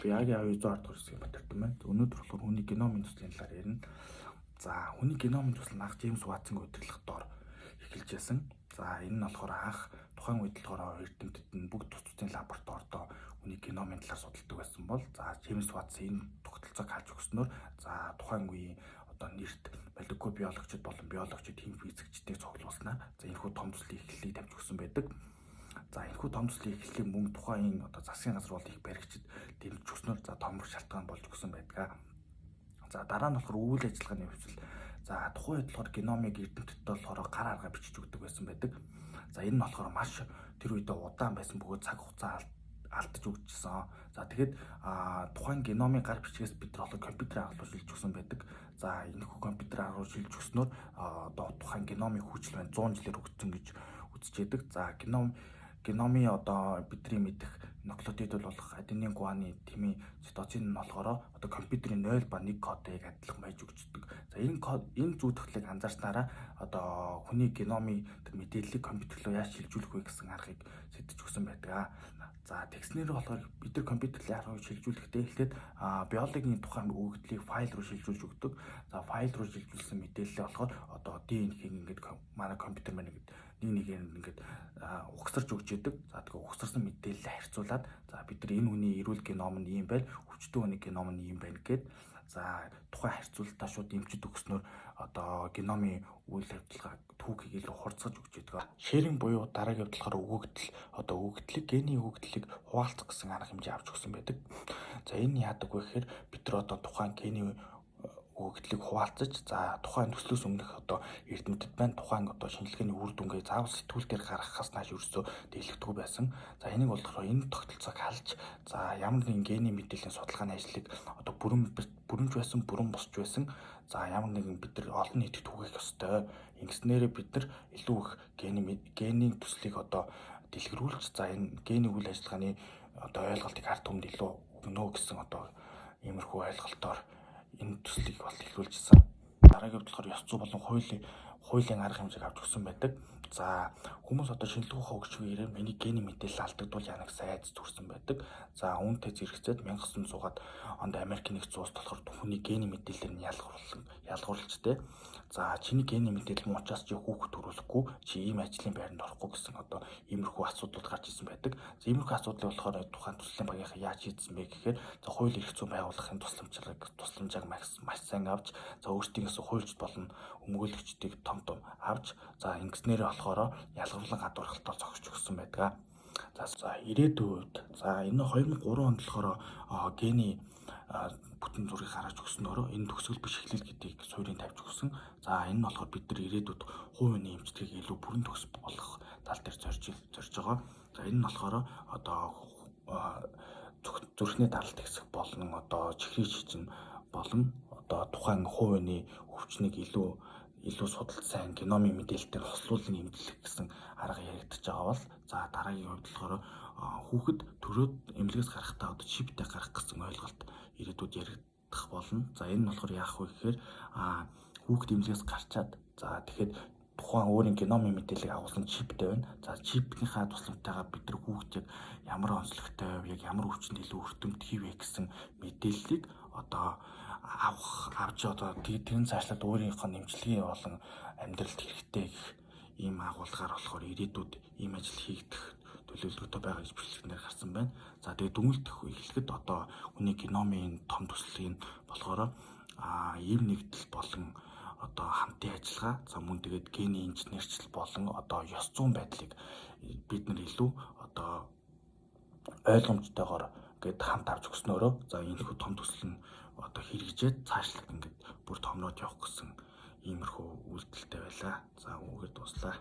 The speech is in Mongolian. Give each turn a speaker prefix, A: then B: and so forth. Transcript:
A: Яагийн 200 дугаар хэсгийг батарсан байна. Өнөөдөр болохоор хүний геномын төслийн талаар ярина. За хүний геномын төсөл анх Джеймс Ватсонгийн удирдлага доор эхэлж байсан. За энэ нь болохоор анх тухайн үед болохоор эрдэмтэд нь бүгд тус тусдын лабораторидоо хүний геномын талаар судалдаг байсан бол за Джеймс Ватсон энэ тогтолцоог харж өгснөөр за тухайн үеийн одоо нэрт молекуляр биологчид болон биологчид хим физикчдийг цуглуулснаа. За энэхүү том төслийн эхлэлийг тавьж өгсөн байдаг. За энэхүү том төслийн эхлэлийг мөн тухайн одоо засгийн газар бол их баригчид дэмжиж өгснөөр за томрох шалтгаан болж өгсөн байдаг. За дараа нь болохоор үйл ажиллагааны хөвсөл за тухайн үед болохоор геномыг эрдэмтдтэй болохоор гар аргаа бичиж өгдөг байсан байдаг. За энэ нь болохоор маш тэр үедээ удаан байсан бөгөөд цаг хугацаа алдаж өгчсөн. За тэгэхэд тухайн геномын гар бичгээс бид нар компьютерээр агуулж шилжиж өгсөн байдаг. За энэхүү компьютерээр агуулж шилжиж өгснөөр одоо тухайн геномын хүчил байна 100 жилээр өгсөн гэж үзэж яадаг. За геномын одоо бидний мэдэх нуклеотид болох аденин гуаны тэмийн цитозин нь болохоор одоо компьютерийн 0 ба 1 кодыг адилхан байж өгчдөг. За энэ зүй төслийг анзаарснараа одоо хүний геномын тэр мэдээллийг компьютер руу яаж шилжүүлэх вэ гэсэн аргыг сэдэж өгсөн байдаг. За тэгснээр болохоор бид нар компьютер руу шилжүүлэхдээ эхлээд биологийн тухайн өгөгдлийг файл руу шилжүүлж өгдөг. За файл руу шилжүүлсэн мэдээлэл болохоор одоо ДНХ-ийг ингээд манай компьютер маань нэгээр ингээд угсарч өгч яадаг. За тэгээ угсарсан мэдээлэлээ харьцуулаад за бид нар энэ хүний эрүүл геном нь ийм байна, өвчтөн хүний геном нь ийм байна гэд за тухайн харьцуулалтаа шууд дэмжиж өгснөөр одоо геномын үйл ажиллагаа түүхийг илүү хурцгаж өгч яадаг. Шеринг буюу дараагийн явдлахаар өгөгдлийг гений өгөгдлийг хуваалцах гэсэн арга хэмжээ авч өгсөн байдаг. За энэ яадаг вэ гэхээр бид нар одоо тухайн гений өгөгдлийг хуваалцаж за тухайн төслөөс өмнөх одоо эрдэмтэд байна тухайн одоо шинжилгээний үр дүнгээ заавал сэтгүүл дээр гаргахаас нааш ерөөсөө дэлгэдэггүй байсан. За энийг болохоор энэ тогтолцоог халж за ямар нэгэн гений мэдээллийн судалгааны ажлыг одоо бүрэнж байсан, бүрэн босч байсан. За ямар нэгэн бид нар олон нийтэд түгээх ёстой. Ингэснээрээ бид нар илүү их генийн төслийг одоо дэлгэрүүлж за энэ гений үйл ажиллагааны одоо ойлголтыг ард түмэнд илүү өгнө гэсэн одоо иймэрхүү ойлголтоор энэ төслийг бол эхлүүлжсэн. Дараагийн болохоор ёс зүй болон хуулийн арга хэмжээг авч өгсөн байдаг. За хүмүүс одоо шинжилгээ ухаан өгч ирээ миний гений мэдээлэл алдагдвал яана гэсэн айдас төрсэн байдаг. За үүнтэй зэрэгцээд 1900-аад онд Америк нэгдсэн улсад болохоор хүний гений мэдээлэлээр нь ялгуурлжтэй. За чиний гений мэдээлэл муу учраас чи хүүхэд төрүүлэхгүй чи ийм ажлын байранд орохгүй гэсэн одоо иймэрхүү асуудлууд гарч ирсэн байдаг. За иймэрхүү асуудлыг болохоор тухайн төслийн багийнхан яаж шийдсэн бэ гэхээр за хууль эрх зүйн байгууллагын тусламжааг маш сайн авч за өөрсдийнхээс хуульчд болон өмгөөлөгчдийг том авч за ингэснээр болохоор ялгарлан гадуурхалтаар зогсож өгсөн байдаг. За ирээдүйд за энэ 2003 онд болохоор гений бүтэн зургийг гаргаж өгснөөр энэ төгсгөл биш эхлэл гэдгийг суурийг тавьж өгсөн. За энэ нь болохоор бид нар ирээдүйд хувийн хүний эмчилгээг илүү бүрэн төгс болох тал дээр зорж байгаа. За энэ нь болохоор одоо зүрхний даралт хэсэг болон одоо чихрийн шижин болон одоо тухайн хувийн өвчнийг илүү судалсан геномын мэдээлэлээр хослуулан эмчлэх гэсэн арга яригдчихэж байгаа бол за дараагийн хувьд болохоор хүүхэд төрөөд эмнэлгээс гарахтаа одоо чиптэй гарах гэсэн ойлголт ирээдүйд яригдах болно. За энэ нь болохоор яах вэ гэхээр хүүхэд эмнэлгээс гарчаад за тэгэхэд тухайн өөрийн геномын мэдээллийг агуулсан чиптэй байна. За чипнийхаа тусламжтайгаар бид нар хүүхдийг ямар онцлогтой яг ямар өвчтөнд илүү өртөмт хийвэ гэсэн мэдээллийг одоо авч одоо тэрэн цаашлаад өөрийнхөө нэмжлэгийн болон амьдралд хэрэгтэй гэх ийм агуулгаар болохоор ирээдүйд ийм ажил хийгдэх төлөвлөгөөтэй байгаа гэж бичлэгнээр гарсан байна. За тэгээд дүнэлтэх эхлэхэд одоо хүний геномын том төслийн болохоор ийм нэгдэл болон одоо хамтын ажиллагаа за мөн тэгээд гений инженерчил болон одоо ёс зүйн байдлыг бид нар илүү одоо ойлгомжтойгоор гээд хамт авч өгснөөрөө за энэхүү том төсөл нь одоо хэрэгжээд цаашлаад ингээд бүр томроод явах гэсэн иймэрхүү үйлдэлтэй байлаа. За үгээр дуслаа.